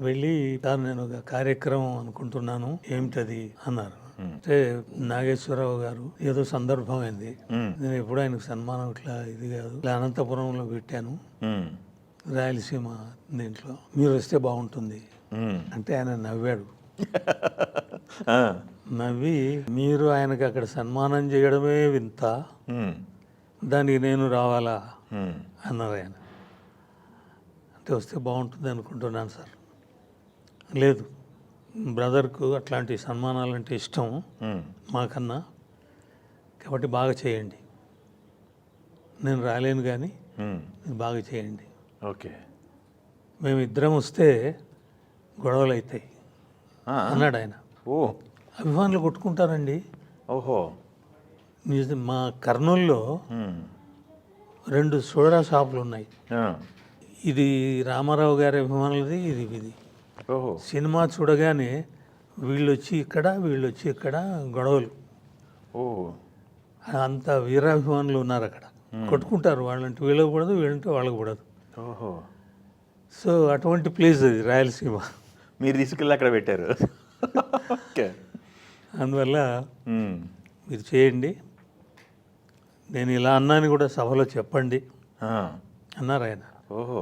వెళ్ళి సార్ నేను ఒక కార్యక్రమం అనుకుంటున్నాను ఏమిటది అన్నారు. అంటే నాగేశ్వరరావు గారు ఏదో సందర్భం అయింది, నేను ఎప్పుడు ఆయనకు సన్మానం ఇట్లా ఇది కాదు, ఇలా అనంతపురంలో పెట్టాను రాయలసీమ దీంట్లో, మీరు వస్తే బాగుంటుంది అంటే ఆయన నవ్వాడు. నవ్వి మీరు ఆయనకి అక్కడ సన్మానం చేయడమే వింత, దానికి నేను రావాలా అన్నారు ఆయన. అంటే వస్తే బాగుంటుంది అనుకుంటున్నాను సార్. లేదు, బ్రదర్కు అట్లాంటి సన్మానాలంటే ఇష్టం మాకన్నా, కాబట్టి బాగా చేయండి, నేను రాలేను కానీ బాగా చేయండి. ఓకే, మేమిద్దరం వస్తే గొడవలు అవుతాయి అన్నాడు ఆయన. ఓ, అభిమానులు కొట్టుకుంటారండి. ఓహో, మా కర్నూలులో 2 సోడా షాపులు ఉన్నాయి. ఇది రామారావు గారి అభిమానులది, ఇది. ఓహో, సినిమా చూడగానే వీళ్ళు వచ్చి ఇక్కడ, వీళ్ళు వచ్చి ఇక్కడ గొడవలు. ఓ, అంత వీరాభిమానులు ఉన్నారు అక్కడ, కొట్టుకుంటారు. వాళ్ళంటే వీళ్ళకి కూడదు, వీళ్ళంటే వాళ్ళకి కూడదు. ఓహో, సో అటువంటి ప్లేస్ అది రాయలసీమ. మీరు తీసుకెళ్ళి అక్కడ పెట్టారు. ఓకే, అందువల్ల మీరు చేయండి, నేను ఇలా అన్నాను కూడా సభలో చెప్పండి అన్నారు ఆయన. ఓహో,